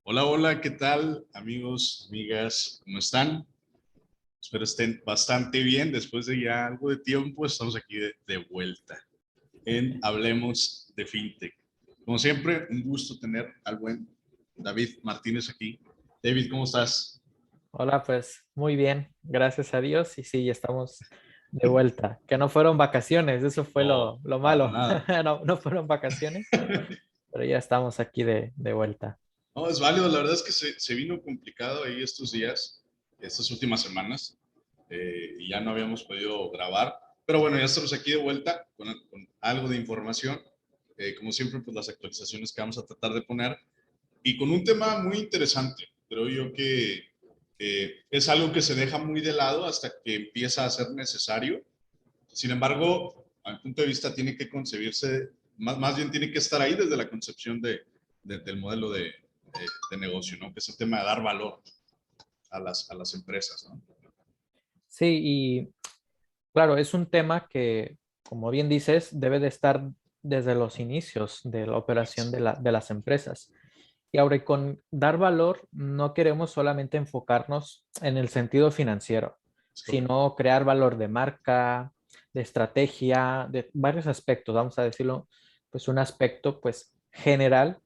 Hola, hola, ¿qué tal, amigos, amigas? ¿Cómo están? Espero estén bastante bien. Después de ya algo de tiempo, estamos aquí de vuelta en Hablemos de FinTech. Como siempre, un gusto tener al buen David Martínez aquí. David, ¿cómo estás? Hola, pues muy bien, gracias a Dios. Y sí, ya estamos de vuelta. Que no fueron vacaciones, eso fue No, lo para malo. nada. No fueron vacaciones, pero ya estamos aquí de vuelta. No, es válido. La verdad es que se vino complicado ahí estos días, estas últimas semanas, y ya no habíamos podido grabar. Pero bueno, ya estamos aquí de vuelta con algo de información. Como siempre, pues las actualizaciones que vamos a tratar de poner. Y con un tema muy interesante. Creo yo que es algo que se deja muy de lado hasta que empieza a ser necesario. Sin embargo, a mi punto de vista, tiene que concebirse, más bien tiene que estar ahí desde la concepción del modelo de negocio, ¿no? Que es el tema de dar valor a las empresas, ¿no? Sí, y claro, es un tema que, como bien dices, debe de estar desde los inicios de la operación de las empresas. Y ahora, y con dar valor, no queremos solamente enfocarnos en el sentido financiero, Es correcto. sino crear valor de marca, de estrategia, de varios aspectos, vamos a decirlo, pues un aspecto pues general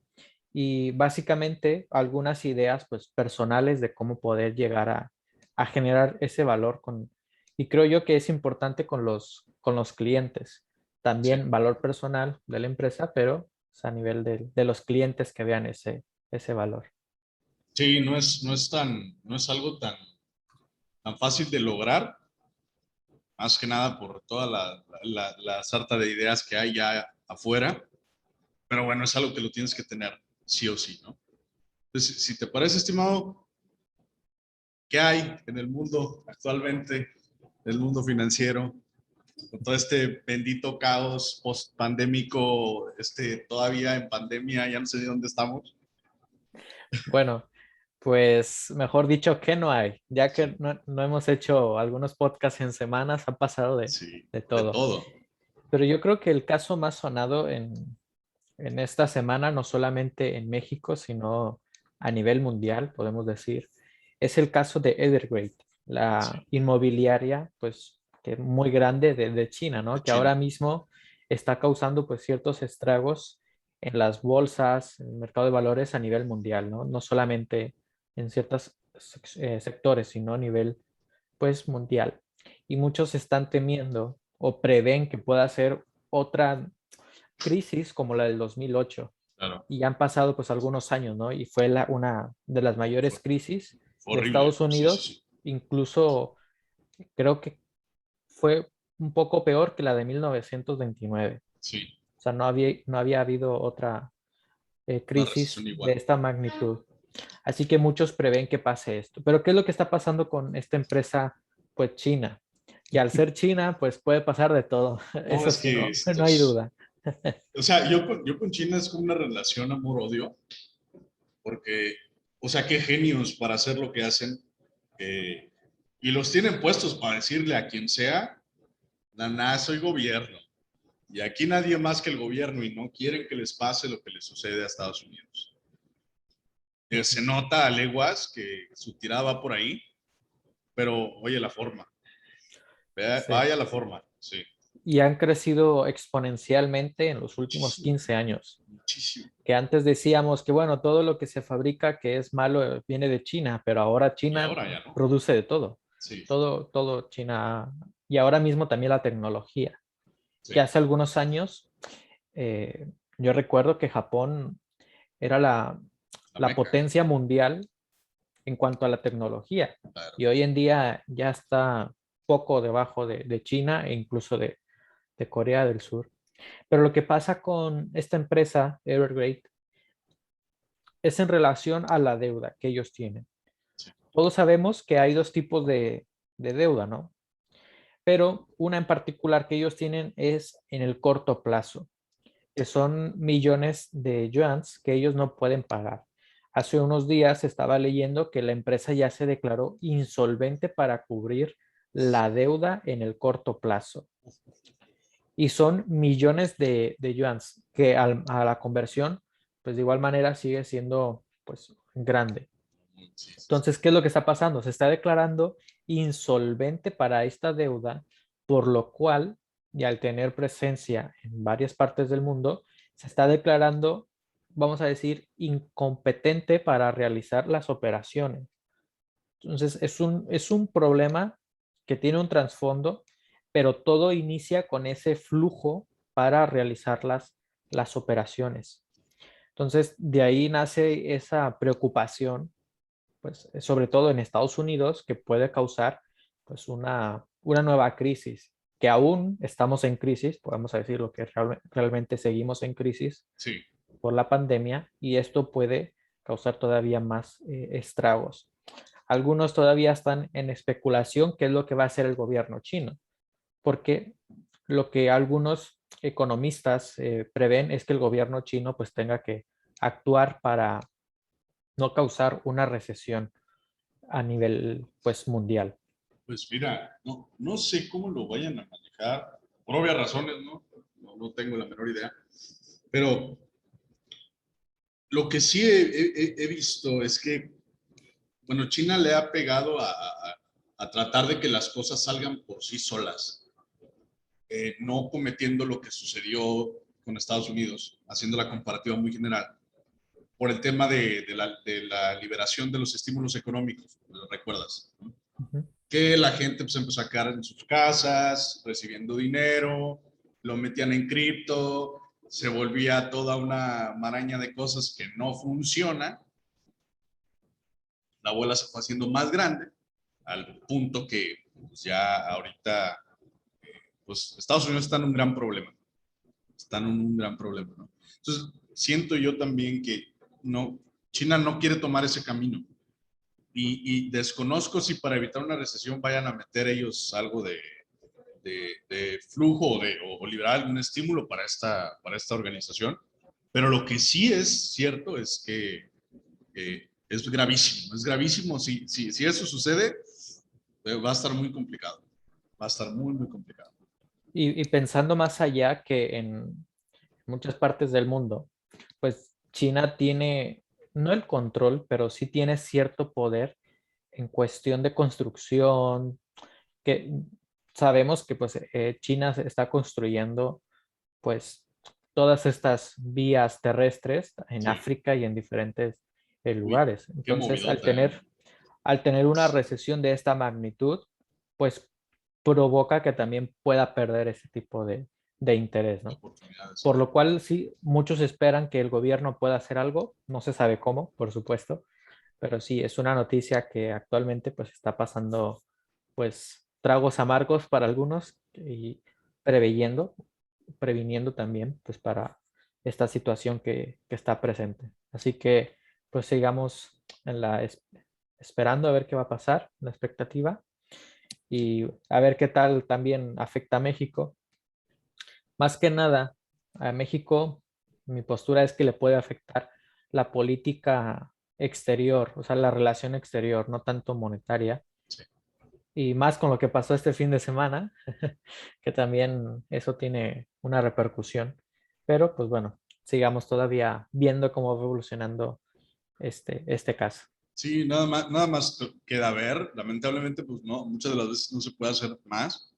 y básicamente algunas ideas pues personales de cómo poder llegar a generar ese valor y creo yo que es importante con los clientes. Sí. También valor personal de la empresa, pero pues, a nivel de los clientes que vean ese valor. Sí, no es algo tan fácil de lograr, más que nada por toda la sarta de ideas que hay ya afuera, pero bueno, es algo que lo tienes que tener sí o sí, ¿no? Entonces, si te parece, estimado, ¿qué hay en el mundo actualmente, en el mundo financiero, con todo este bendito caos post-pandémico, todavía en pandemia, ya no sé de dónde estamos? Bueno, pues mejor dicho que no hay, ya que Sí, no hemos hecho algunos podcasts en semanas, ha pasado sí, de de todo. todo. Pero yo creo que el caso más sonado en esta semana, no solamente en México, sino a nivel mundial, podemos decir, es el caso de Evergrande, Sí, la inmobiliaria, pues, que es muy grande de China, de ¿no? Que ahora China. mismo está causando, pues, ciertos estragos en las bolsas, en el mercado de valores a nivel mundial, ¿no? No solamente en ciertos sectores, sino a nivel, pues, mundial. Y muchos están temiendo o prevén que pueda ser otra crisis como la del 2008 Claro, y han pasado pues algunos años, ¿no? Y fue una de las fue, mayores crisis fue de horrible. Estados Sí, sí, Unidos, sí. incluso creo que fue un poco peor que la de 1929. Sí, O sea, no había habido otra una crisis recesión de igual. esta magnitud. Así que muchos prevén que pase esto. Pero ¿qué es lo que está pasando con esta empresa, pues China? Y al ser China, pues puede pasar de todo. No, Eso es sí, que no hay estos, duda. o sea, yo con China es como una relación amor-odio, porque, o sea, qué genios para hacer lo que hacen. eh, y los tienen puestos para decirle a quien sea, nada, soy gobierno. Y aquí nadie más que el gobierno y no quieren que les pase lo que les sucede a Estados Unidos. Se Ujú. nota a leguas que su tirada va por ahí, pero oye la forma, Sí. vaya la forma, sí, Y han crecido exponencialmente en los últimos muchísimo, 15 años, muchísimo. que antes decíamos que, bueno, todo lo que se fabrica que es malo viene de China, pero ahora Y China ahora ya no, produce de todo, sí, todo China, y ahora mismo también la tecnología, sí, que hace algunos años, eh, yo recuerdo que Japón era la la meca, potencia mundial en cuanto a la tecnología, claro, y hoy en día ya está poco debajo de China e incluso de Corea del Sur. Pero lo que pasa con esta empresa, Evergrande, es en relación a la deuda que ellos tienen. sí, Todos sabemos que hay dos tipos de deuda, ¿no? Pero una en particular que ellos tienen es en el corto plazo, que son millones de yuans que ellos no pueden pagar. Hace unos días estaba leyendo que la empresa ya se declaró insolvente para cubrir la deuda en el corto plazo. Y son millones de yuans, que a la conversión, pues de igual manera sigue siendo pues grande. Sí, sí, sí. Entonces, ¿qué es lo que está pasando? Se está declarando insolvente para esta deuda, por lo cual, y al tener presencia en varias partes del mundo, se está declarando, vamos a decir, incompetente para realizar las operaciones. Entonces, es un problema que tiene un trasfondo, pero todo inicia con ese flujo para realizar las operaciones. Entonces, de ahí nace esa preocupación, pues, sobre todo en Estados Unidos, que puede causar pues, una nueva crisis, que aún estamos en crisis, podemos decirlo que realmente seguimos en crisis Sí, por la pandemia, y esto puede causar todavía más estragos. Algunos todavía están en especulación qué es lo que va a hacer el gobierno chino, porque lo que algunos economistas prevén es que el gobierno chino pues tenga que actuar para no causar una recesión a nivel pues mundial. pues mira, no sé cómo lo vayan a manejar, por obvias razones, ¿no? No tengo la menor idea, pero lo que sí he visto es que, bueno, China le ha pegado a tratar de que las cosas salgan por sí solas, no cometiendo lo que sucedió con Estados Unidos, haciendo la comparativa muy general, por el tema de la liberación de los estímulos económicos, ¿lo recuerdas? ¿No? Ujú. Que la gente pues empezó a quedar en sus casas, recibiendo dinero, lo metían en cripto, se volvía toda una maraña de cosas que no funciona, la bola se fue haciendo más grande, al punto que pues, ya ahorita, pues Estados Unidos está en un gran problema, están en un gran problema, ¿no? Entonces, siento yo también que no, China no quiere tomar ese camino. Y desconozco si para evitar una recesión vayan a meter ellos algo de flujo o liberar algún estímulo para esta organización. Pero lo que sí es cierto es que es gravísimo. Es gravísimo. Si eso sucede, va a estar muy complicado. Va a estar muy, muy complicado. Y pensando más allá, que en muchas partes del mundo, pues China tiene, no el control, pero sí tiene cierto poder en cuestión de construcción, que sabemos que pues China se está construyendo pues todas estas vías terrestres en Sí. África y en diferentes Uy, lugares. qué Entonces, al movidota, ¿eh? tener, al tener una recesión de esta magnitud, pues provoca que también pueda perder ese tipo de interés, ¿no? Oportunidades. Por lo cual, sí, muchos esperan que el gobierno pueda hacer algo, no se sabe cómo, por supuesto, pero sí, es una noticia que actualmente pues está pasando pues tragos amargos para algunos y preveyendo, previniendo también pues para esta situación que está presente. Así que pues sigamos en esperando a ver qué va a pasar, la expectativa, y a ver qué tal también afecta a México. Más que nada, a México, mi postura es que le puede afectar la política exterior, o sea, la relación exterior, no tanto monetaria, Sí. y más con lo que pasó este fin de semana, que también eso tiene una repercusión. Pero pues bueno, sigamos todavía viendo cómo va evolucionando este caso. Sí, nada más queda ver. Lamentablemente, pues no, muchas de las veces no se puede hacer más.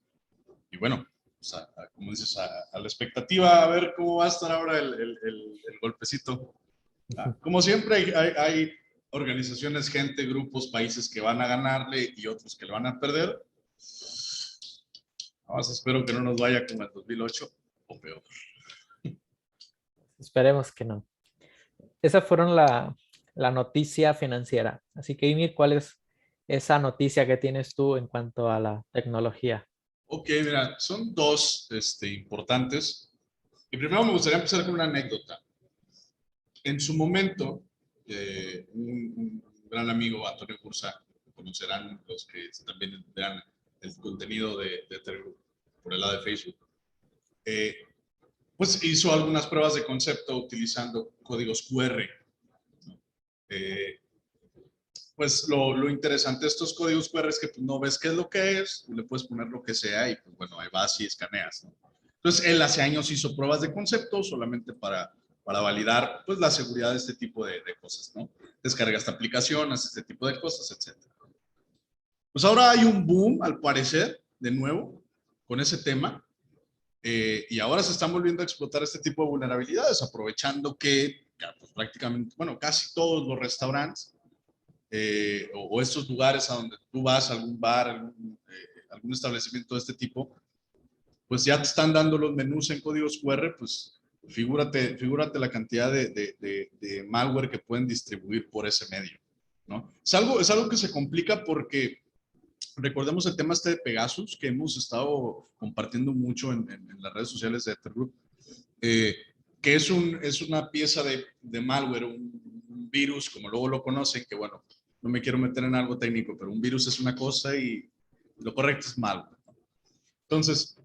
Y bueno, pues como dices, a la expectativa, a ver cómo va a estar ahora el golpecito. Como siempre, hay organizaciones, gente, grupos, países que van a ganarle y otros que le van a perder. Vamos, espero que no nos vaya como el 2008 o peor. Esperemos que no. Esas fueron la noticia financiera. Así que, Ymir, ¿cuál es esa noticia que tienes tú en cuanto a la tecnología? Ok, mira, son dos importantes. Y primero me gustaría empezar con una anécdota. En su momento, un gran amigo, Antonio Cursa, conocerán los que también vean el contenido de Telegram por el lado de Facebook, eh, pues hizo algunas pruebas de concepto utilizando códigos QR. ¿No? Eh, pues lo interesante de estos códigos QR es que tú no ves qué es lo que es, tú le puedes poner lo que sea y pues bueno, ahí vas y escaneas, ¿no? Entonces, él hace años hizo pruebas de concepto solamente para validar pues la seguridad de este tipo de cosas, ¿no? descargas tu aplicación, haces este tipo de cosas, etcétera. Pues ahora hay un boom, al parecer, de nuevo, con ese tema. Y ahora se están volviendo a explotar este tipo de vulnerabilidades, aprovechando que ya, pues, prácticamente, bueno, casi todos los restaurantes o estos lugares a donde tú vas, algún bar, algún establecimiento de este tipo, pues ya te están dando los menús en códigos QR, pues figúrate la cantidad de malware que pueden distribuir por ese medio, ¿no? Es algo que se complica porque recordemos el tema este de Pegasus, que hemos estado compartiendo mucho en las redes sociales de Ethergroup, que es una pieza de malware, un virus, como luego lo conocen, que bueno, no me quiero meter en algo técnico, pero un virus es una cosa y lo correcto es malware. Entonces,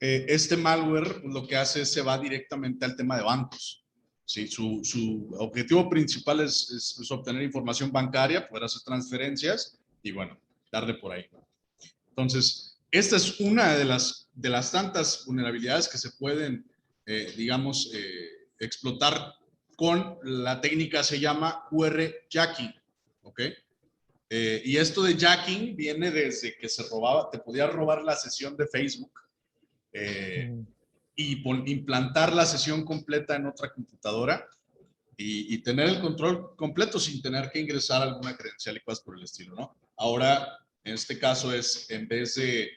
este malware lo que hace es se va directamente al tema de bancos. ¿Sí? Su objetivo principal es obtener información bancaria, poder hacer transferencias y bueno, darle por ahí. Entonces, esta es una de las tantas vulnerabilidades que se pueden, digamos, explotar con la técnica, se llama QR jacking, ¿ok? Y esto de jacking viene desde que se robaba, te podía robar la sesión de Facebook y implantar la sesión completa en otra computadora y tener el control completo sin tener que ingresar alguna credencial y cosas por el estilo, ¿no? Ahora, en este caso es, en vez de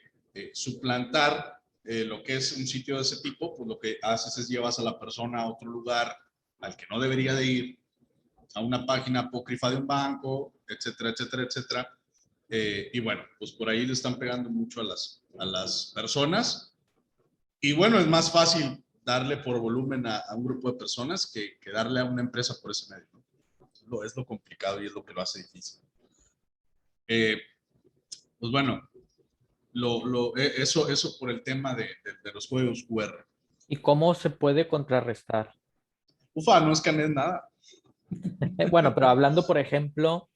suplantar lo que es un sitio de ese tipo, pues lo que haces es llevas a la persona a otro lugar al que no debería de ir, a una página apócrifa de un banco, etcétera, etcétera, etcétera. Y bueno, pues por ahí le están pegando mucho a las personas. Y bueno, es más fácil darle por volumen a un grupo de personas que darle a una empresa por ese medio, ¿no? Es lo complicado y es lo que lo hace difícil. Pues bueno, eso por el tema de los códigos QR. ¿Y cómo se puede contrarrestar? Ufa, no escanees nada. Bueno, pero hablando, por ejemplo,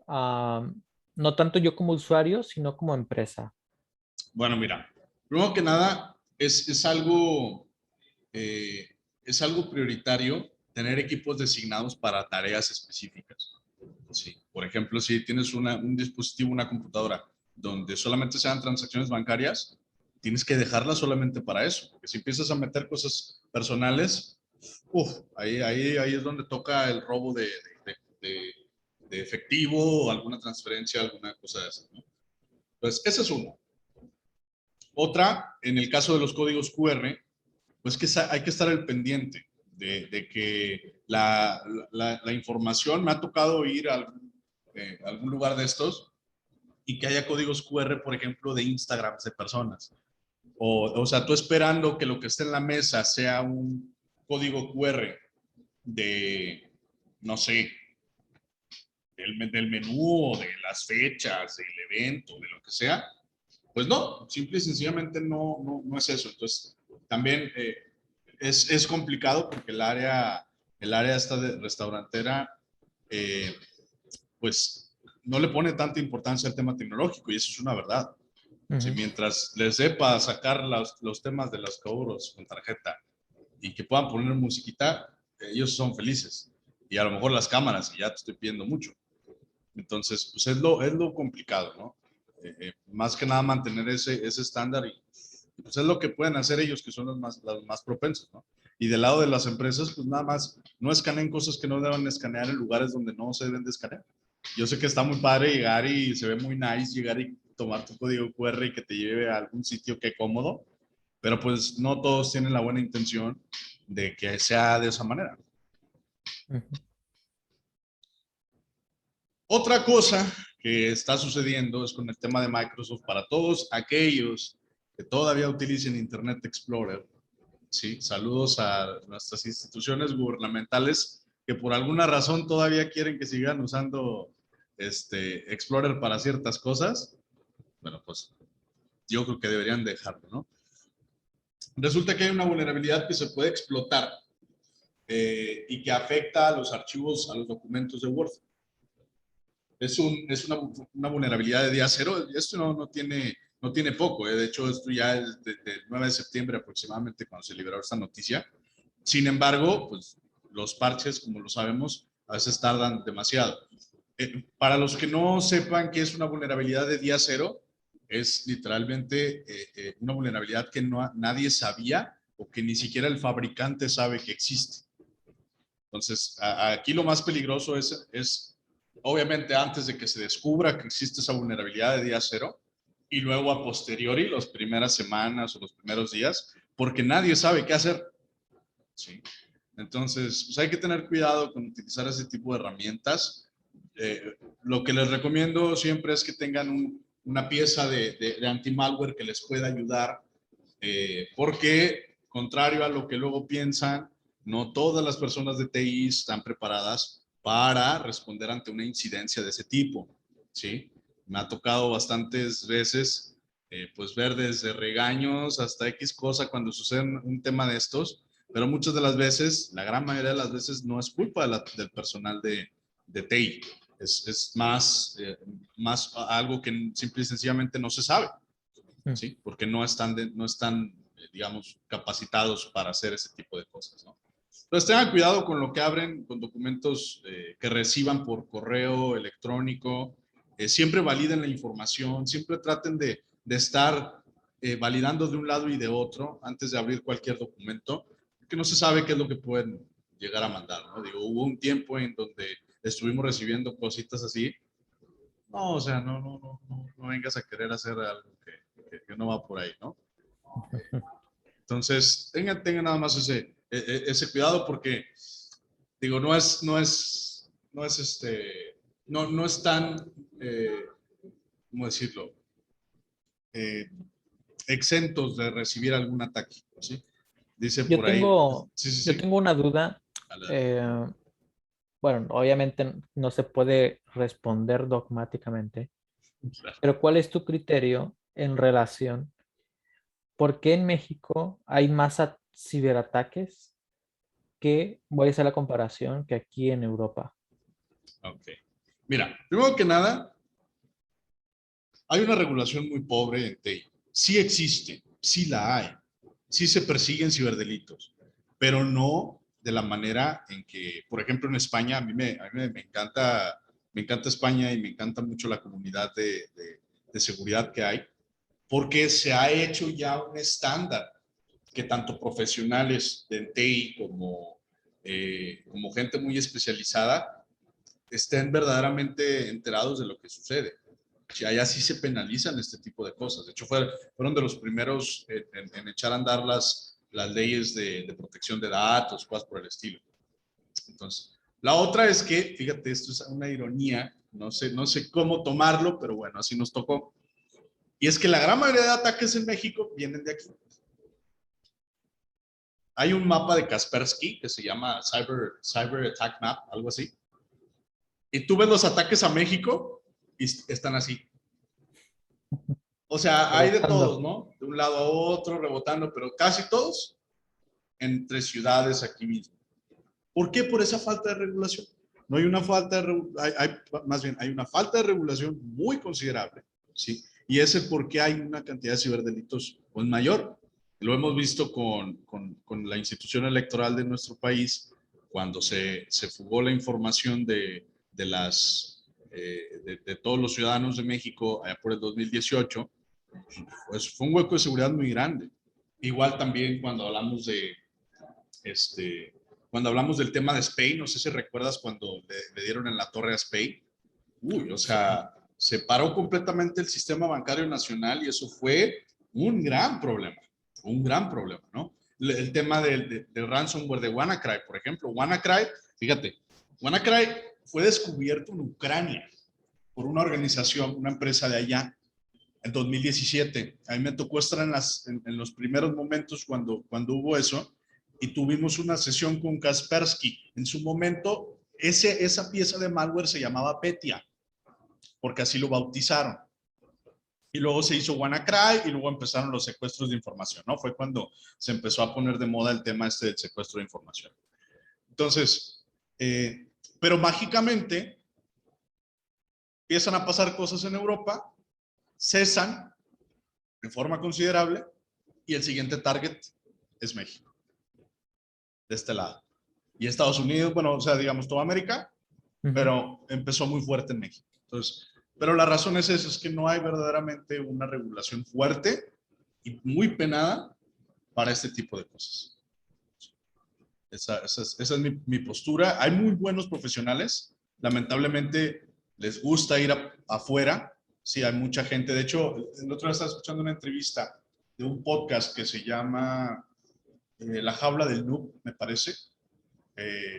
no tanto yo como usuario, sino como empresa. Bueno, mira, primero que nada, eh, es algo prioritario tener equipos designados para tareas específicas. Sí. Por ejemplo, si tienes un dispositivo, una computadora, donde solamente sean transacciones bancarias, tienes que dejarla solamente para eso. Porque si empiezas a meter cosas personales, ahí es donde toca el robo de, de efectivo o alguna transferencia, alguna cosa de esa, ¿no? Entonces, esa es una. Otra, en el caso de los códigos QR, pues que hay que estar al pendiente de que la información, me ha tocado ir a algún lugar de estos y que haya códigos QR, por ejemplo, de Instagram de personas. O sea, tú esperando que lo que esté en la mesa sea un código QR de, no sé, del menú o de las fechas, del evento, de lo que sea, pues no, simple y sencillamente no es eso. Entonces, también es complicado porque el área esta de restaurantera, eh, pues no le pone tanta importancia al tema tecnológico y eso es una verdad. Si Ujú. mientras les sepa sacar los temas de los cobros con tarjeta y que puedan poner musiquita, ellos son felices. Y a lo mejor las cámaras, y ya te estoy pidiendo mucho. Entonces, pues es lo complicado, ¿no? Más que nada mantener ese estándar y pues es lo que pueden hacer ellos que son los más propensos, ¿no? Y del lado de las empresas, pues nada más no escaneen cosas que no deben escanear en lugares donde no se deben de escanear. Yo sé que está muy padre llegar y se ve muy nice llegar y tomar tu código QR y que te lleve a algún sitio que cómodo, pero pues no todos tienen la buena intención de que sea de esa manera. Ujú. Otra cosa que está sucediendo es con el tema de Microsoft para todos aquellos que todavía utilicen Internet Explorer. Sí, saludos a nuestras instituciones gubernamentales que por alguna razón todavía quieren que sigan usando Explorer para ciertas cosas. Bueno, pues yo creo que deberían dejarlo, ¿no? Resulta que hay una vulnerabilidad que se puede explotar y que afecta a los archivos, a los documentos de Word. Es una vulnerabilidad de día cero. Esto no tiene poco. De hecho, esto ya es desde el 9 de septiembre aproximadamente cuando se liberó esta noticia. Sin embargo, pues los parches, como lo sabemos, a veces tardan demasiado. Para los que no sepan qué es una vulnerabilidad de día cero, es literalmente una vulnerabilidad que nadie sabía o que ni siquiera el fabricante sabe que existe. Entonces, aquí lo más peligroso es, obviamente, antes de que se descubra que existe esa vulnerabilidad de día cero, y luego a posteriori, las primeras semanas o los primeros días, porque nadie sabe qué hacer. ¿Sí? Entonces, pues hay que tener cuidado con utilizar ese tipo de herramientas. Lo que les recomiendo siempre es que tengan una pieza de anti-malware que les pueda ayudar, porque, contrario a lo que luego piensan, no todas las personas de TI están preparadas para responder ante una incidencia de ese tipo, ¿sí? Me ha tocado bastantes veces, pues ver desde regaños hasta X cosa cuando sucede un tema de estos, pero muchas de las veces, la gran mayoría de las veces, no es culpa del personal de TI. Es más algo que simple y sencillamente no se sabe, ¿sí? Porque no están digamos, capacitados para hacer ese tipo de cosas, ¿no? Entonces tengan cuidado con lo que abren, con documentos que reciban por correo electrónico. Siempre validen la información, siempre traten de estar validando de un lado y de otro antes de abrir cualquier documento, que no se sabe qué es lo que pueden llegar a mandar, ¿no? Digo, hubo un tiempo en donde estuvimos recibiendo cositas así. No, o sea, no vengas a querer hacer algo que no va por ahí, ¿no? Entonces, tengan nada más ese cuidado porque, digo, no es tan, ¿cómo decirlo? Eh, Exentos de recibir algún ataque, ¿sí? Dice Yo por ahí, tengo, sí, sí, yo sí. tengo una duda. Dale. eh, bueno, obviamente no se puede responder dogmáticamente, pero ¿cuál es tu criterio en relación? ¿Por qué en México hay más ciberataques que, voy a hacer la comparación, que aquí en Europa? Ok. Mira, primero que nada, hay una regulación muy pobre en TI. Sí existe, sí la hay, sí se persiguen ciberdelitos, pero no de la manera en que, por ejemplo, en España, a mí me encanta España y me encanta mucho la comunidad de seguridad que hay, porque se ha hecho ya un estándar que tanto profesionales de TI como gente muy especializada estén verdaderamente enterados de lo que sucede. Si allá sí se penalizan este tipo de cosas. De hecho, fueron de los primeros en echar a andar las leyes de protección de datos, cosas por el estilo. Entonces, la otra es que, fíjate, esto es una ironía, no sé cómo tomarlo, pero bueno, así nos tocó. Y es que la gran mayoría de ataques en México vienen de aquí. Hay un mapa de Kaspersky que se llama Cyber Attack Map, algo así. Y tú ves los ataques a México y están así. O sea, hay de todos, Rebotando. ¿no? De un lado a otro, rebotando, pero casi todos entre ciudades aquí mismo. ¿Por qué? Por esa falta de regulación. No hay una falta de, más bien, hay una falta de regulación muy considerable, ¿sí? Y ese por qué hay una cantidad de ciberdelitos pues mayor. Lo hemos visto con la institución electoral de nuestro país, cuando se fugó la información de todos los ciudadanos de México allá por el 2018, pues fue un hueco de seguridad muy grande. Igual también este, cuando hablamos del tema de Spain, no sé si recuerdas cuando le dieron en la torre a Spain. Uy, o Sí. sea, se paró completamente el sistema bancario nacional y eso fue un gran problema, ¿no? El tema del ransomware de WannaCry, por ejemplo. WannaCry, fíjate, WannaCry fue descubierto en Ucrania por una organización, una empresa de allá, en 2017. A mí me tocó estar en los primeros momentos cuando hubo eso y tuvimos una sesión con Kaspersky. En su momento, esa pieza de malware se llamaba Petya, porque así lo bautizaron. Y luego se hizo WannaCry y luego empezaron los secuestros de información, ¿no? Fue cuando se empezó a poner de moda el tema del secuestro de información. Entonces, pero mágicamente empiezan a pasar cosas en Europa, cesan de forma considerable y el siguiente target es México, de este lado. Y Estados Unidos, bueno, o sea, digamos toda América Ujú. pero empezó muy fuerte en México. Entonces, pero la razón es esa, es que no hay verdaderamente una regulación fuerte y muy penada para este tipo de cosas. Esa es mi postura. Hay muy buenos profesionales. Lamentablemente les gusta ir afuera. Sí, hay mucha gente. De hecho, el otro día estaba escuchando una entrevista de un podcast que se llama La Jaula del Noob, me parece,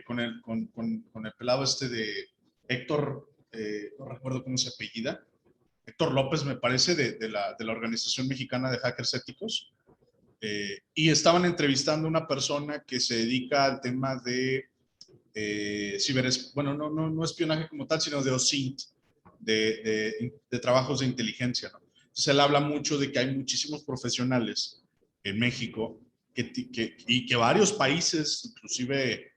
con el pelado este de Héctor, no recuerdo cómo se apellida, Héctor López, me parece, de la Organización Mexicana de Hackers Éticos. Y estaban entrevistando a una persona que se dedica al tema de bueno, no espionaje como tal, sino de OSINT, de trabajos de inteligencia, ¿no? Entonces él habla mucho de que hay muchísimos profesionales en México y que varios países, inclusive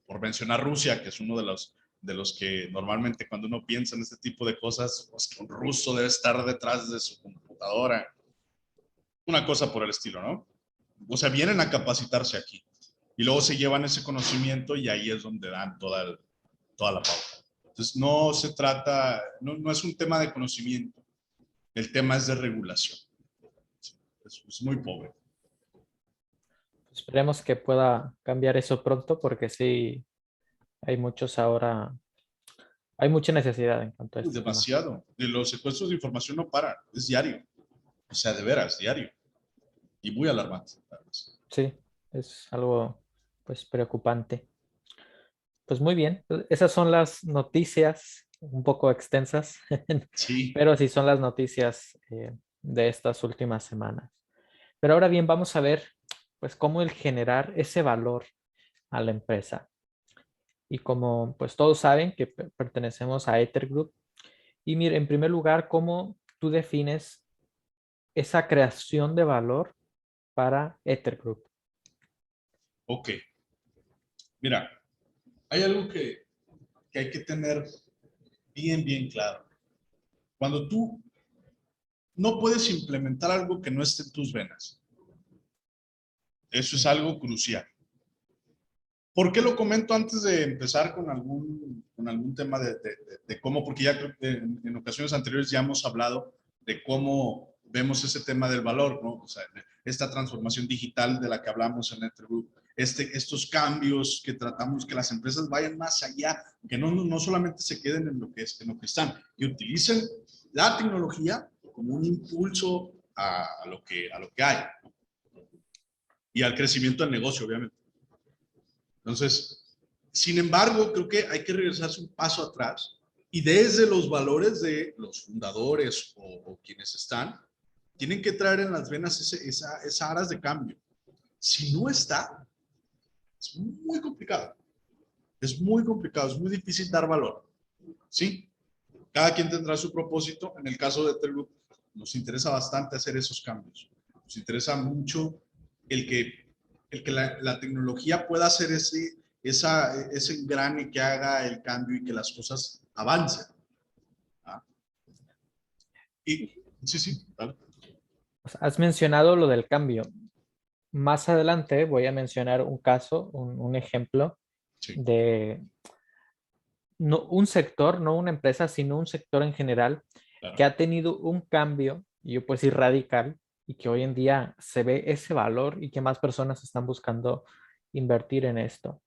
por mencionar Rusia, que es uno de los que normalmente cuando uno piensa en este tipo de cosas, pues que un ruso debe estar detrás de su computadora, una cosa por el estilo, ¿no? O sea, vienen a capacitarse aquí y luego se llevan ese conocimiento y ahí es donde dan toda la pauta. Entonces, no se trata, no es un tema de conocimiento, el tema es de regulación. Es muy pobre. Esperemos que pueda cambiar eso pronto porque sí, hay muchos ahora, hay mucha necesidad en cuanto a este tema. Demasiado. De los secuestros de información no paran, es diario. O sea, de veras, diario. Y muy alarmante. Sí, es algo pues preocupante. Pues muy bien, esas son las noticias un poco extensas, Sí, pero sí son las noticias de estas últimas semanas. Pero ahora bien, vamos a ver pues cómo el generar ese valor a la empresa. Y como pues todos saben que pertenecemos a Ether Group, y mire, en primer lugar, ¿cómo tú defines esa creación de valor para Ether Group? ok. Mira, hay algo que hay que tener bien claro. Cuando tú no puedes implementar algo que no esté en tus venas, eso es algo crucial. ¿Por qué lo comento antes de empezar con algún tema de cómo? Porque ya creo que en ocasiones anteriores ya hemos hablado de cómo vemos ese tema del valor, ¿no? O sea, esta transformación digital de la que hablamos en Netgroup, estos cambios que tratamos que las empresas vayan más allá, que no solamente se queden en lo que están, que utilicen la tecnología como un impulso a lo que hay y al crecimiento del negocio, obviamente. Entonces, sin embargo, creo que hay que regresarse un paso atrás y desde los valores de los fundadores o quienes están, tienen que traer en las venas esa aras de cambio. Si no está, es muy complicado. Es muy complicado, es muy difícil dar valor. ¿Sí? Cada quien tendrá su propósito. En el caso de Telgroup, nos interesa bastante hacer esos cambios. Nos interesa mucho el que, la tecnología pueda hacer ese engrane que haga el cambio y que las cosas avancen. ¿Ah? Y sí, sí, dale. O sea, has mencionado lo del cambio. Más adelante voy a mencionar un caso, un ejemplo Sí, de no un sector, no una empresa, sino un sector en general que claro. ha tenido un cambio, y yo pues ir radical, y que hoy en día se ve ese valor y que más personas están buscando invertir en esto.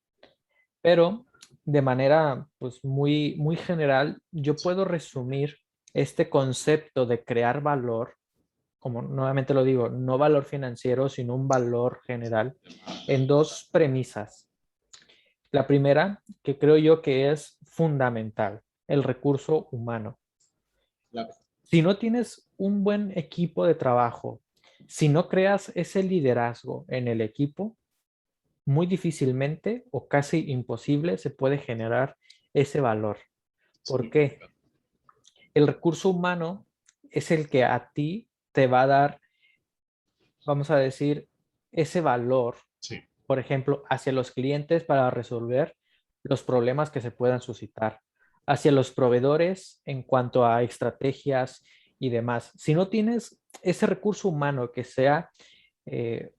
Pero de manera pues muy general, yo Sí. puedo resumir este concepto de crear valor, como nuevamente lo digo, no valor financiero, sino un valor general, en dos premisas. La primera, que creo yo que es fundamental, el recurso humano. Claro. Si no tienes un buen equipo de trabajo, si no creas ese liderazgo en el equipo, muy difícilmente o casi imposible se puede generar ese valor. Es ¿Por muy qué? complicado. El recurso humano es el que a ti te va a dar, vamos a decir, ese valor, Sí, por ejemplo, hacia los clientes para resolver los problemas que se puedan suscitar, hacia los proveedores en cuanto a estrategias y demás. Si no tienes ese recurso humano que sea, eh,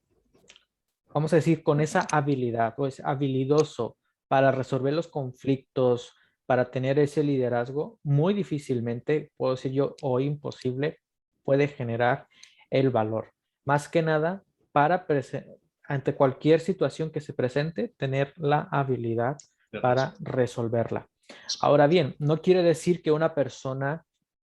vamos a decir, con esa habilidad o es habilidoso para resolver los conflictos, para tener ese liderazgo, muy difícilmente, puedo decir yo, o imposible, puede generar el valor. Más que nada, para ante cualquier situación que se presente, tener la habilidad De para razón. resolverla. Ahora bien, no quiere decir que una persona,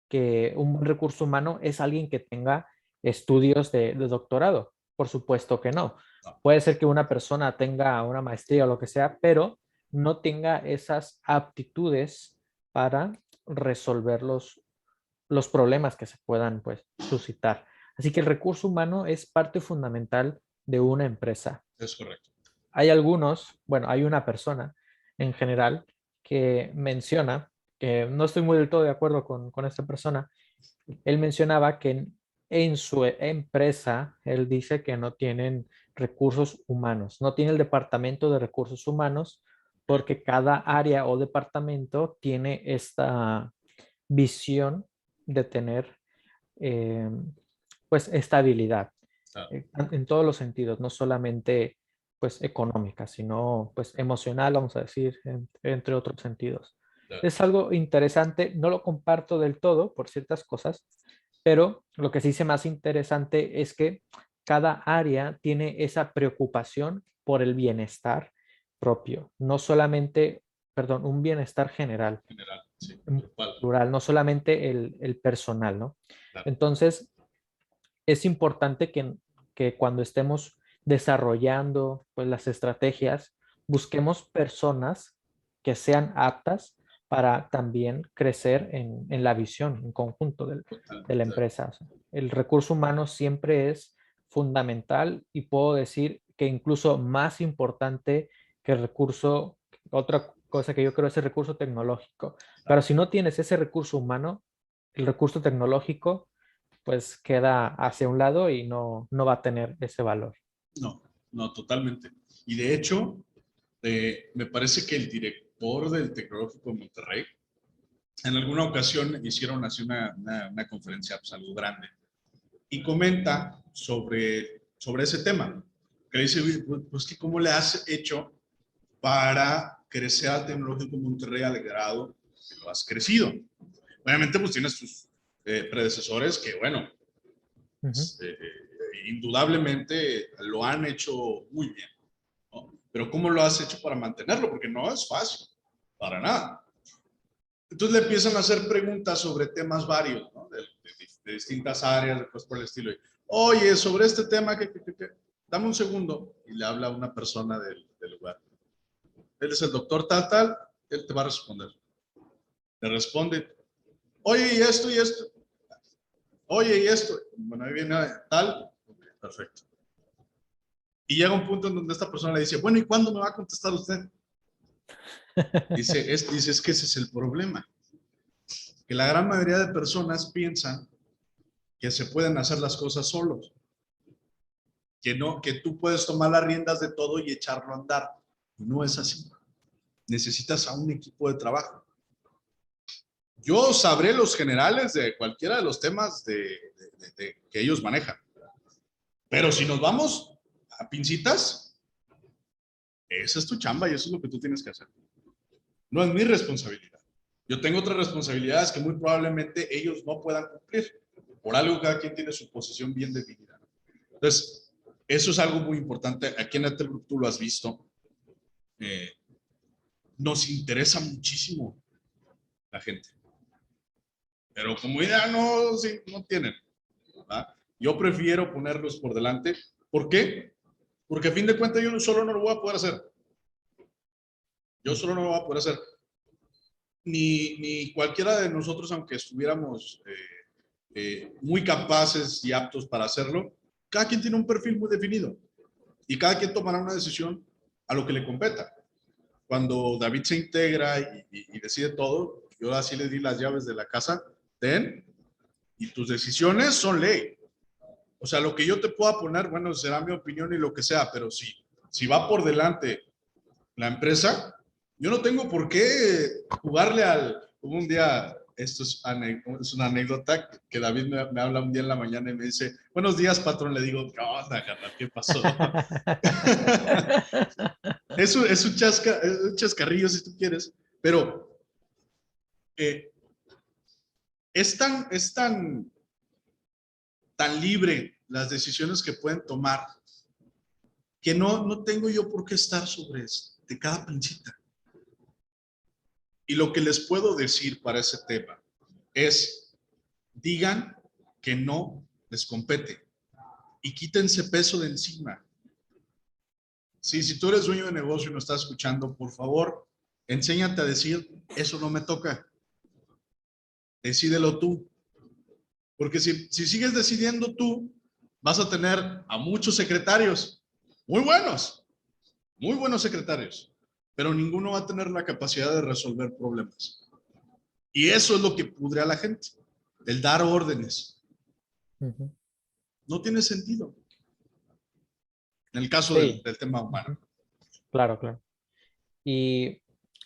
que un buen recurso humano es alguien que tenga estudios de doctorado. Por supuesto que no. No, Puede ser que una persona tenga una maestría o lo que sea, pero no tenga esas aptitudes para resolver los problemas que se puedan, pues, suscitar. Así que el recurso humano es parte fundamental de una empresa. es correcto. Hay algunos, bueno, hay una persona en general que menciona, que no estoy muy del todo de acuerdo con esta persona. Él mencionaba que en su empresa, él dice que no tienen recursos humanos, no tiene el departamento de recursos humanos porque cada área o departamento tiene esta visión de tener eh, pues estabilidad Claro, en todos los sentidos, no solamente pues económica, sino pues emocional, vamos a decir, entre otros sentidos. claro. Es algo interesante, no lo comparto del todo por ciertas cosas, pero lo que sí se más interesante es que cada área tiene esa preocupación por el bienestar propio, no solamente, perdón, un bienestar general, General, sí, en grupal, plural, no solamente el personal, ¿no? claro. Entonces, es importante que cuando estemos desarrollando pues, las estrategias, busquemos personas que sean aptas para también crecer en la visión en conjunto de la Totalmente. empresa. O sea, el recurso humano siempre es fundamental y puedo decir que incluso más importante que el recurso, otra cosa que yo creo es el recurso tecnológico. Pero si no tienes ese recurso humano, el recurso tecnológico pues queda hacia un lado y no va a tener ese valor. No, no, totalmente. Y de hecho, me parece que el director del Tecnológico de Monterrey, en alguna ocasión hicieron así una conferencia, pues algo grande, y comenta sobre ese tema. Que dice, pues que cómo le has hecho para crecer al Tecnológico de Monterrey al grado que lo has crecido. Obviamente, pues tienes tus predecesores que, bueno, Uh -huh. indudablemente lo han hecho muy bien, ¿no? Pero ¿cómo lo has hecho para mantenerlo? Porque no es fácil, para nada. Entonces le empiezan a hacer preguntas sobre temas varios, ¿no? De distintas áreas, de cosas por el estilo. Oye, sobre este tema, dame un segundo. Y le habla a una persona del lugar. Él es el doctor tal, tal, él te va a responder. Le responde, oye, y esto, y esto. Oye, y esto. Bueno, ahí viene tal. Okay, perfecto. Y llega un punto en donde esta persona le dice, bueno, ¿y cuándo me va a contestar usted? Dice, es que ese es el problema. Que la gran mayoría de personas piensan que se pueden hacer las cosas solos. Que no, que tú puedes tomar las riendas de todo y echarlo a andar. No es así. Necesitas a un equipo de trabajo. Yo sabré los generales de cualquiera de los temas que ellos manejan. Pero si nos vamos a pincitas, esa es tu chamba y eso es lo que tú tienes que hacer. No es mi responsabilidad. Yo tengo otras responsabilidades que muy probablemente ellos no puedan cumplir. Por algo cada quien tiene su posición bien definida. Entonces, eso es algo muy importante. Aquí en Etel Group tú lo has visto. Eh, nos interesa muchísimo la gente. Pero como idea no, sí, no tienen. ¿Verdad? Yo prefiero ponerlos por delante. ¿Por qué? Porque a fin de cuentas yo solo no lo voy a poder hacer. Yo solo no lo voy a poder hacer. Ni cualquiera de nosotros, aunque estuviéramos muy capaces y aptos para hacerlo, cada quien tiene un perfil muy definido y cada quien tomará una decisión a lo que le competa. Cuando David se integra y decide todo, yo así le di las llaves de la casa, ten, y tus decisiones son ley. O sea, lo que yo te pueda poner, bueno, será mi opinión y lo que sea, pero si va por delante la empresa, yo no tengo por qué jugarle al... Un día, esto es una anécdota, que David me habla un día en la mañana y me dice, buenos días, patrón. Le digo, ¿qué onda, carnal? ¿Qué pasó? Es un chascarrillo, si tú quieres, pero eh, tan libre las decisiones que pueden tomar que no tengo yo por qué estar sobre de cada pincita. Y lo que les puedo decir para ese tema es, digan que no les compete y quítense peso de encima. Sí, si tú eres dueño de negocio y no estás escuchando, por favor, enséñate a decir, eso no me toca. Decídelo tú. Porque si sigues decidiendo tú, vas a tener a muchos secretarios, muy buenos secretarios, pero ninguno va a tener la capacidad de resolver problemas. Y eso es lo que pudre a la gente, el dar órdenes. Ujú. No tiene sentido. En el caso Sí, del tema humano. ujú. Claro, claro. Y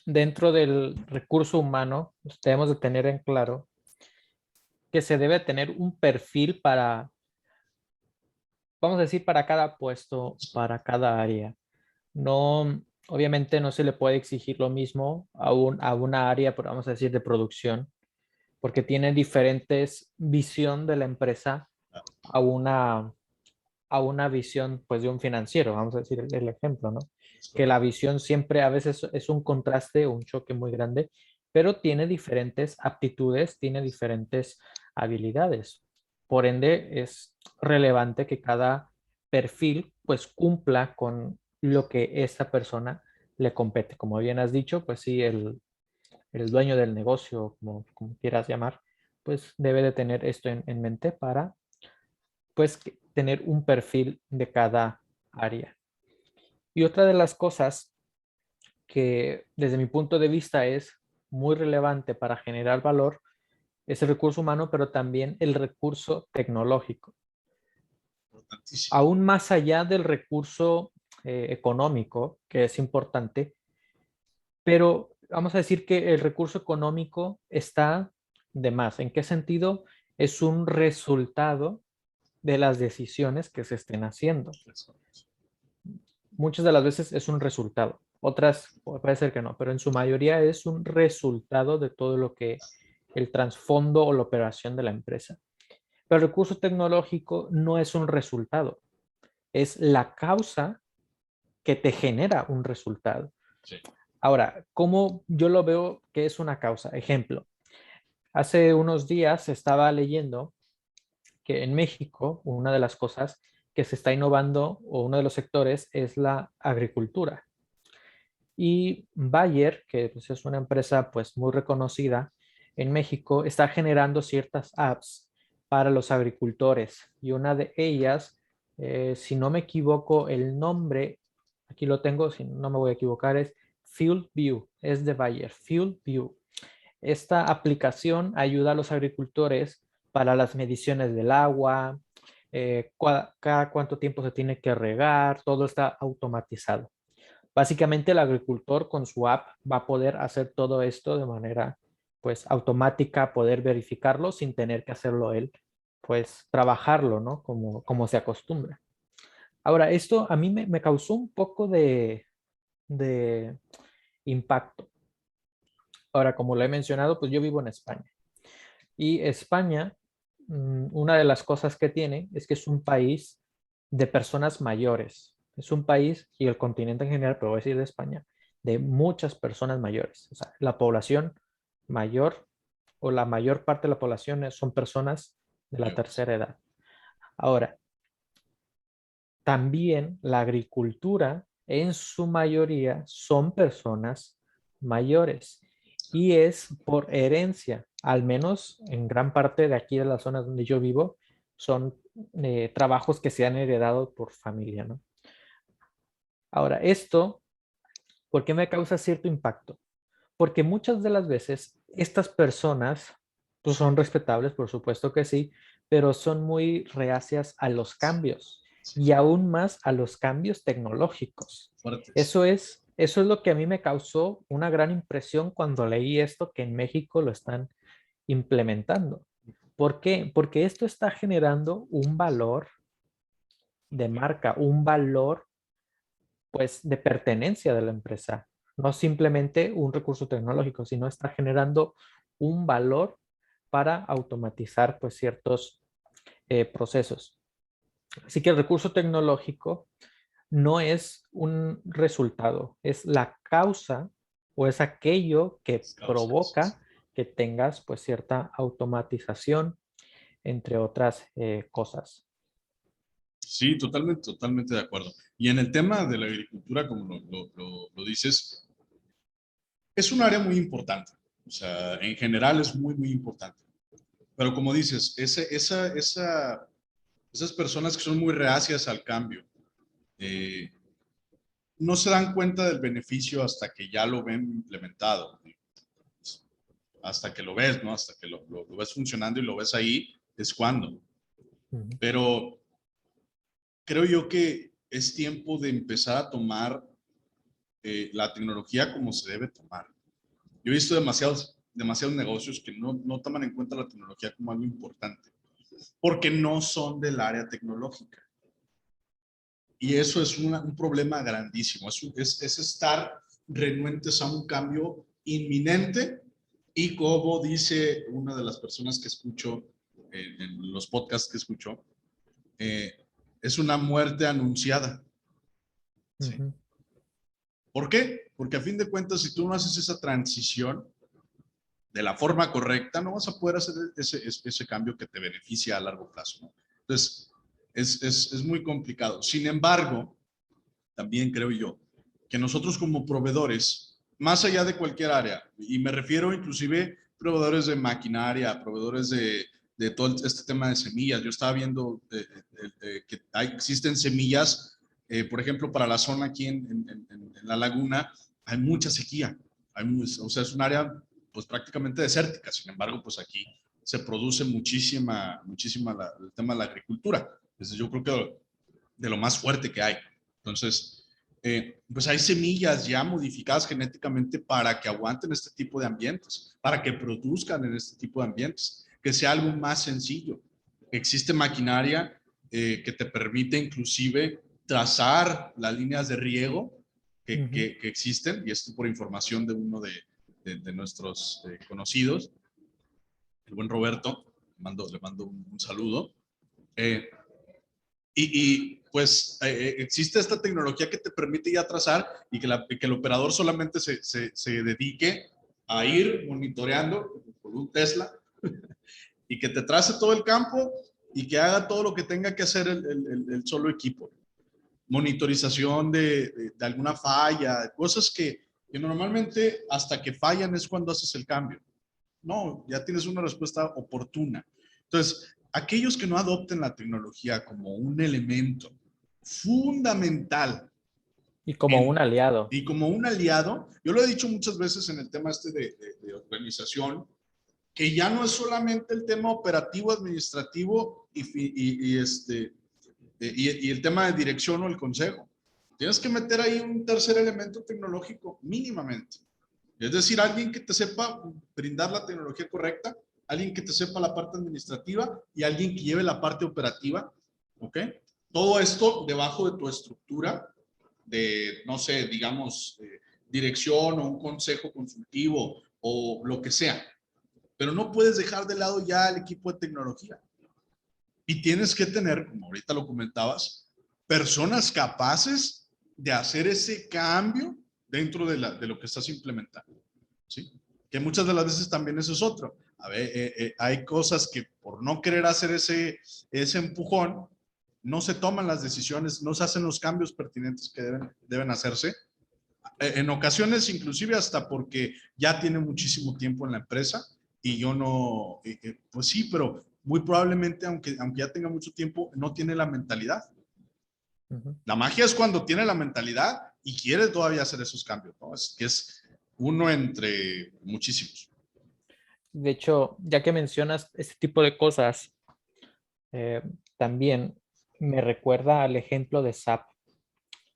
dentro del recurso humano, pues, debemos de tener en claro que se debe tener un perfil para, vamos a decir, para cada puesto, para cada área. No, obviamente no se le puede exigir lo mismo a una área, vamos a decir, de producción, porque tiene diferentes visión de la empresa a una visión, pues, de un financiero, vamos a decir el ejemplo, ¿no? Que la visión siempre a veces es un contraste, un choque muy grande, pero tiene diferentes aptitudes, tiene diferentes habilidades. Por ende, es relevante que cada perfil, pues, cumpla con lo que esta persona le compete. Como bien has dicho, pues sí, el dueño del negocio, como quieras llamar, pues debe de tener esto en mente para, pues, tener un perfil de cada área. Y otra de las cosas que desde mi punto de vista es muy relevante para generar valor es el recurso humano, pero también el recurso tecnológico. Importantísimo. Aún más allá del recurso económico, que es importante, pero vamos a decir que el recurso económico está de más. ¿En qué sentido? Es un resultado de las decisiones que se estén haciendo. Muchas de las veces es un resultado, otras puede ser que no, pero en su mayoría es un resultado de todo lo que el trasfondo o la operación de la empresa. Pero el recurso tecnológico no es un resultado, es la causa que te genera un resultado. Sí. Ahora, ¿cómo yo lo veo que es una causa? Ejemplo, hace unos días estaba leyendo que en México una de las cosas que se está innovando o uno de los sectores es la agricultura. Y Bayer, que pues, es una empresa pues, muy reconocida en México, está generando ciertas apps para los agricultores. Y una de ellas, si no me equivoco, el nombre, aquí lo tengo, si no me voy a equivocar, es FieldView, es de Bayer, FieldView. Esta aplicación ayuda a los agricultores para las mediciones del agua, cada cuánto tiempo se tiene que regar, todo está automatizado. Básicamente el agricultor con su app va a poder hacer todo esto de manera pues automática, poder verificarlo sin tener que hacerlo él, pues trabajarlo, ¿no? Como se acostumbra. Ahora, esto a mí me causó un poco de impacto. Ahora, como lo he mencionado, pues yo vivo en España. Y España, una de las cosas que tiene es que es un país de personas mayores. Es un país, y el continente en general, pero voy a decir de España, de muchas personas mayores. O sea, la población mayor o la mayor parte de la población son personas de la tercera edad. Ahora, también la agricultura en su mayoría son personas mayores y es por herencia, al menos en gran parte de aquí de las zonas donde yo vivo, son trabajos que se han heredado por familia, ¿no? Ahora, esto, ¿por qué me causa cierto impacto? Porque muchas de las veces estas personas, pues son respetables, por supuesto que sí, pero son muy reacias a los cambios y aún más a los cambios tecnológicos. Fuertes. Eso es lo que a mí me causó una gran impresión cuando leí esto, que en México lo están implementando. ¿Por qué? Porque esto está generando un valor de marca, un valor pues de pertenencia de la empresa. No simplemente un recurso tecnológico, sino está generando un valor para automatizar pues ciertos procesos. Así que el recurso tecnológico no es un resultado, es la causa o es aquello que Las causas. provoca que tengas pues cierta automatización, entre otras cosas. Sí, totalmente, totalmente de acuerdo. Y en el tema de la agricultura, como lo dices, es un área muy importante. O sea, en general es muy, muy importante. Pero como dices, esas personas que son muy reacias al cambio, eh, no se dan cuenta del beneficio hasta que ya lo ven implementado, hasta que lo ves, ¿no? Hasta que lo ves funcionando y lo ves ahí, es cuando. Ujú, Pero creo yo que es tiempo de empezar a tomar la tecnología como se debe tomar. Yo he visto demasiados negocios que no toman en cuenta la tecnología como algo importante, porque no son del área tecnológica. Y eso es un problema grandísimo. Es estar renuentes a un cambio inminente y como dice una de las personas que escucho en los podcasts que escucho, eh, es una muerte anunciada. ¿Sí? ujú, ¿Por qué? Porque a fin de cuentas, si tú no haces esa transición de la forma correcta, no vas a poder hacer ese cambio que te beneficia a largo plazo, ¿no? Entonces, es muy complicado. Sin embargo, también creo yo que nosotros como proveedores, más allá de cualquier área, y me refiero inclusive proveedores de maquinaria, proveedores de todo este tema de semillas. Yo estaba viendo que existen semillas, por ejemplo, para la zona aquí en la laguna, hay mucha sequía. O sea, es un área pues prácticamente desértica. Sin embargo, pues aquí se produce muchísima el tema de la agricultura. Entonces yo creo que de lo más fuerte que hay. Entonces, pues hay semillas ya modificadas genéticamente para que aguanten este tipo de ambientes, para que produzcan en este tipo de ambientes, que sea algo más sencillo. Existe maquinaria que te permite inclusive trazar las líneas de riego ujú. que existen, y esto por información de uno de nuestros conocidos, el buen Roberto, le mando un saludo. Eh, pues existe esta tecnología que te permite ya trazar y que el operador solamente se dedique a ir monitoreando con un Tesla y que te trace todo el campo y que haga todo lo que tenga que hacer el solo equipo. Monitorización de alguna falla, cosas que normalmente hasta que fallan es cuando haces el cambio. No, ya tienes una respuesta oportuna. Entonces, aquellos que no adopten la tecnología como un elemento fundamental Y como un en, aliado. y como un aliado, yo lo he dicho muchas veces en el tema este de organización, que ya no es solamente el tema operativo, administrativo y el tema de dirección o el consejo. Tienes que meter ahí un tercer elemento tecnológico mínimamente. Es decir, alguien que te sepa brindar la tecnología correcta, alguien que te sepa la parte administrativa y alguien que lleve la parte operativa, ¿ok? Todo esto debajo de tu estructura de, no sé, digamos, dirección o un consejo consultivo o lo que sea. Pero no puedes dejar de lado ya el equipo de tecnología. Y tienes que tener, como ahorita lo comentabas, personas capaces de hacer ese cambio dentro de lo que estás implementando. ¿Sí? Que muchas de las veces también eso es otro. A ver, hay cosas que por no querer hacer ese empujón, no se toman las decisiones, no se hacen los cambios pertinentes que deben hacerse. En ocasiones, inclusive hasta porque ya tiene muchísimo tiempo en la empresa y yo no, pues sí, pero muy probablemente, aunque ya tenga mucho tiempo, no tiene la mentalidad. Ujú. La magia es cuando tiene la mentalidad y quiere todavía hacer esos cambios, ¿no? Es que es uno entre muchísimos. De hecho, ya que mencionas este tipo de cosas, eh, también me recuerda al ejemplo de SAP.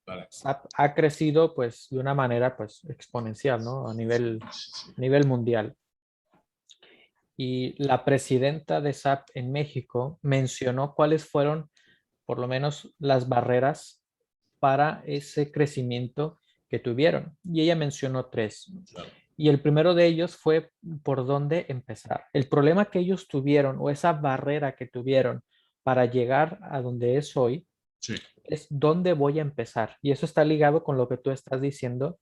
Vale. SAP ha crecido pues de una manera pues exponencial, ¿no? Sí, sí, sí. A nivel mundial. Y la presidenta de SAP en México mencionó cuáles fueron por lo menos las barreras para ese crecimiento que tuvieron. Y ella mencionó tres. Claro. Y el primero de ellos fue por dónde empezar. El problema que ellos tuvieron o esa barrera que tuvieron para llegar a donde es hoy Sí, es dónde voy a empezar. Y eso está ligado con lo que tú estás diciendo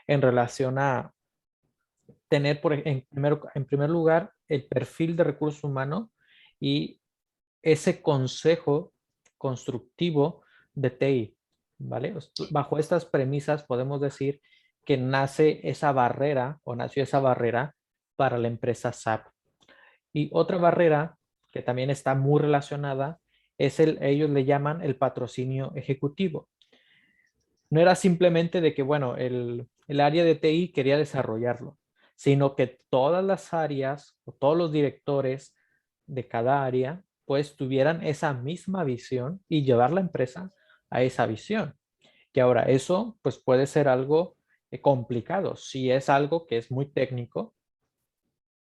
en relación a tener en primer lugar el perfil de recursos humanos y ese consejo constructivo de TI, ¿vale? Bajo estas premisas podemos decir que nace esa barrera o nació esa barrera para la empresa SAP. Y otra barrera que también está muy relacionada es ellos le llaman el patrocinio ejecutivo. No era simplemente de que, bueno, el área de TI quería desarrollarlo, sino que todas las áreas o todos los directores de cada área, pues tuvieran esa misma visión y llevar la empresa a esa visión. Que ahora eso, pues puede ser algo complicado. Si es algo que es muy técnico,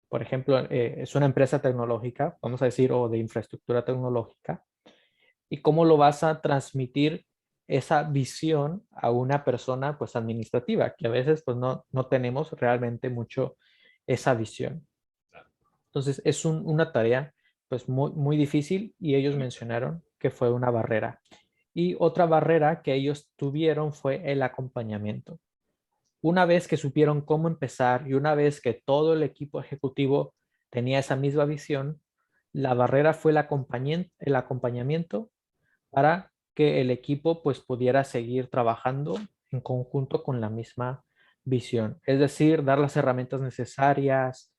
por ejemplo, es una empresa tecnológica, vamos a decir, o de infraestructura tecnológica, y cómo lo vas a transmitir esa visión a una persona pues administrativa, que a veces pues no tenemos realmente mucho esa visión. Entonces es una tarea pues muy difícil y ellos mencionaron que fue una barrera. Y otra barrera que ellos tuvieron fue el acompañamiento. Una vez que supieron cómo empezar y una vez que todo el equipo ejecutivo tenía esa misma visión, la barrera fue el acompañamiento para que el equipo pues pudiera seguir trabajando en conjunto con la misma visión. Es decir, dar las herramientas necesarias,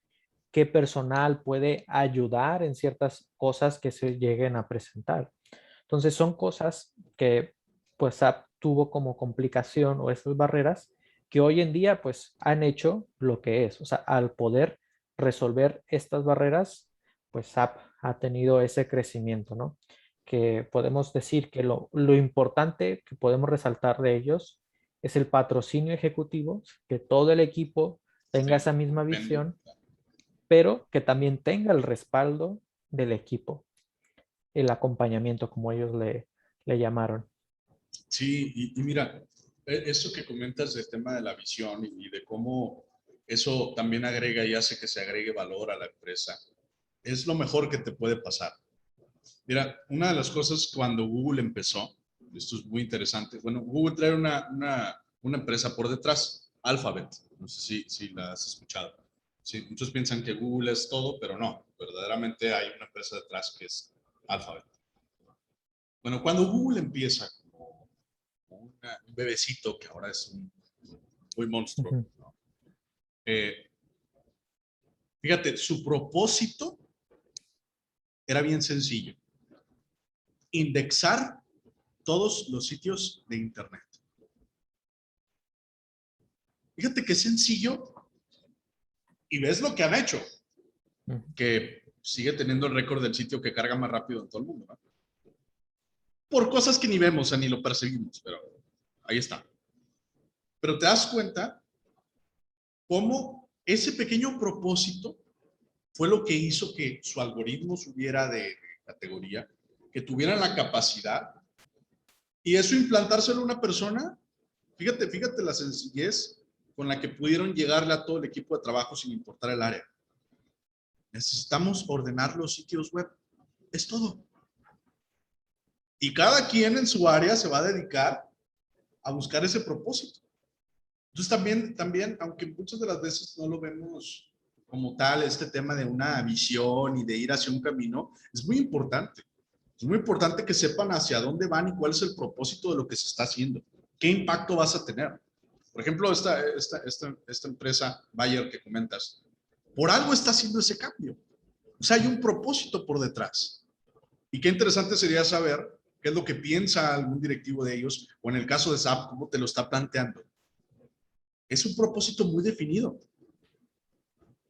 qué personal puede ayudar en ciertas cosas que se lleguen a presentar. Entonces son cosas que pues SAP tuvo como complicación o esas barreras que hoy en día pues han hecho lo que es. O sea, al poder resolver estas barreras, pues SAP ha tenido ese crecimiento, ¿no? Que podemos decir que lo importante que podemos resaltar de ellos es el patrocinio ejecutivo, que todo el equipo tenga sí, esa misma depende. visión, pero que también tenga el respaldo del equipo, el acompañamiento, como ellos le llamaron. Sí, y mira, eso que comentas del tema de la visión y de cómo eso también agrega y hace que se agregue valor a la empresa, es lo mejor que te puede pasar. Mira, una de las cosas cuando Google empezó, esto es muy interesante, bueno, Google trae una empresa por detrás, Alphabet, no sé si la has escuchado. Sí, muchos piensan que Google es todo, pero no, verdaderamente hay una empresa detrás que es Alphabet. Bueno, cuando Google empieza como un bebecito que ahora es un muy monstruo, Ujú, ¿no? Eh, Fíjate, su propósito era bien sencillo, indexar todos los sitios de Internet. Fíjate qué sencillo y ves lo que han hecho, ujú. que sigue teniendo el récord del sitio que carga más rápido en todo el mundo, ¿no? Por cosas que ni vemos, ni lo percibimos, pero ahí está. Pero te das cuenta cómo ese pequeño propósito fue lo que hizo que su algoritmo subiera de categoría, que tuvieran la capacidad y eso implantárselo a una persona. Fíjate la sencillez con la que pudieron llegarle a todo el equipo de trabajo sin importar el área. Necesitamos ordenar los sitios web. Es todo. Y cada quien en su área se va a dedicar a buscar ese propósito. Entonces también, aunque muchas de las veces no lo vemos como tal, este tema de una visión y de ir hacia un camino, es muy importante. Es muy importante que sepan hacia dónde van y cuál es el propósito de lo que se está haciendo. ¿Qué impacto vas a tener? Por ejemplo, esta empresa Bayer que comentas, por algo está haciendo ese cambio. O sea, hay un propósito por detrás. Y qué interesante sería saber qué es lo que piensa algún directivo de ellos, o en el caso de SAP, cómo te lo está planteando. Es un propósito muy definido.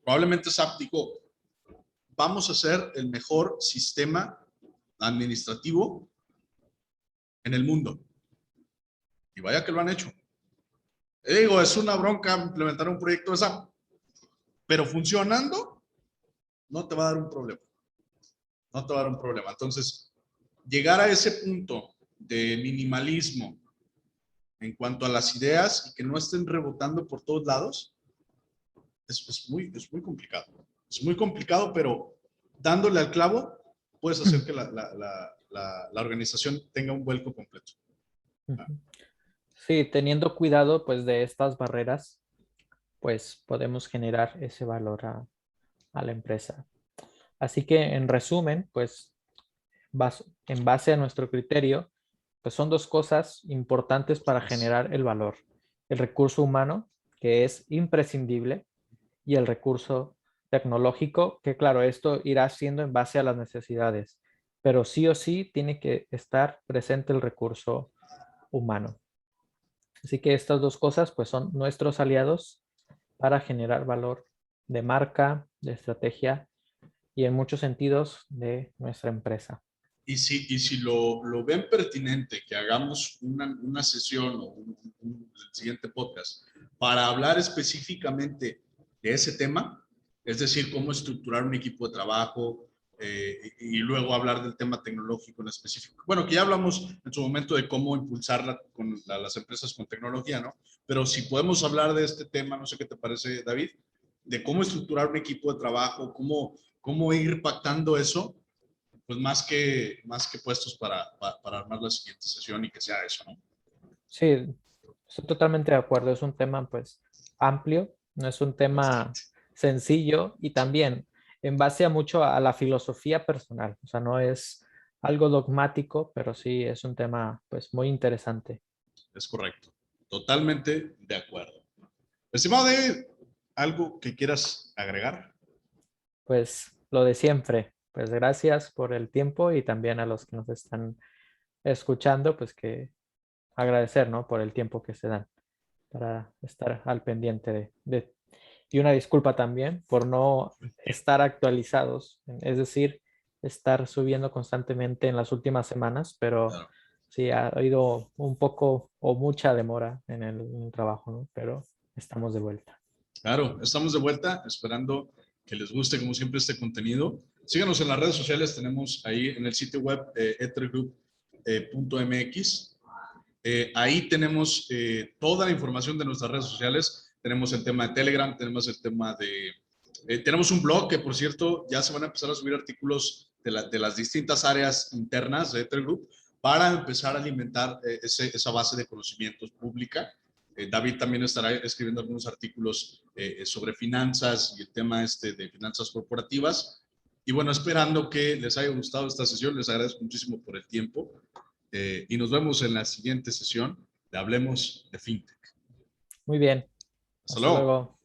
Probablemente SAP dijo, vamos a hacer el mejor sistema administrativo en el mundo. Y vaya que lo han hecho. Digo, es una bronca implementar un proyecto de SAP, pero funcionando no te va a dar un problema. No te va a dar un problema. Entonces, llegar a ese punto de minimalismo en cuanto a las ideas y que no estén rebotando por todos lados, es muy complicado. Es muy complicado, pero dándole al clavo, puedes hacer que la organización tenga un vuelco completo. Sí, teniendo cuidado pues de estas barreras, pues podemos generar ese valor a la empresa. Así que en resumen, pues en base a nuestro criterio, pues son dos cosas importantes para generar el valor. El recurso humano, que es imprescindible, y el recurso tecnológico, que claro, esto irá siendo en base a las necesidades, pero sí o sí tiene que estar presente el recurso humano. Así que estas dos cosas pues son nuestros aliados para generar valor de marca, de estrategia y en muchos sentidos de nuestra empresa. Y si lo ven pertinente que hagamos una sesión o el siguiente podcast para hablar específicamente de ese tema, es decir, cómo estructurar un equipo de trabajo y luego hablar del tema tecnológico en específico. Bueno, que ya hablamos en su momento de cómo impulsar las empresas con tecnología, ¿no? Pero si podemos hablar de este tema, no sé qué te parece, David, de cómo estructurar un equipo de trabajo, cómo ir pactando eso, pues más que puestos para armar la siguiente sesión y que sea eso, ¿no? Sí, estoy totalmente de acuerdo. Es un tema pues amplio, no es un tema Bastante. sencillo y también en base a mucho a la filosofía personal. O sea, no es algo dogmático, pero sí es un tema pues muy interesante. Es correcto. Totalmente de acuerdo. Estimado David, ¿algo que quieras agregar? Pues lo de siempre. Pues gracias por el tiempo y también a los que nos están escuchando, pues que agradecer, ¿no? Por el tiempo que se dan para estar al pendiente y una disculpa también por no estar actualizados, es decir, estar subiendo constantemente en las últimas semanas, pero Claro. sí ha habido un poco o mucha demora en el trabajo, ¿no? Pero estamos de vuelta. Claro, estamos de vuelta esperando que les guste como siempre este contenido. Síganos en las redes sociales, tenemos ahí en el sitio web ethergroup.mx. Ahí tenemos toda la información de nuestras redes sociales. Tenemos el tema de Telegram, tenemos el tema de... tenemos un blog que, por cierto, ya se van a empezar a subir artículos de las distintas áreas internas de Ether Group para empezar a alimentar esa base de conocimientos pública. David también estará escribiendo algunos artículos sobre finanzas y el tema de finanzas corporativas. Y bueno, esperando que les haya gustado esta sesión, les agradezco muchísimo por el tiempo. Y nos vemos en la siguiente sesión de Hablemos de FinTech. Muy bien, Hasta hasta luego. luego.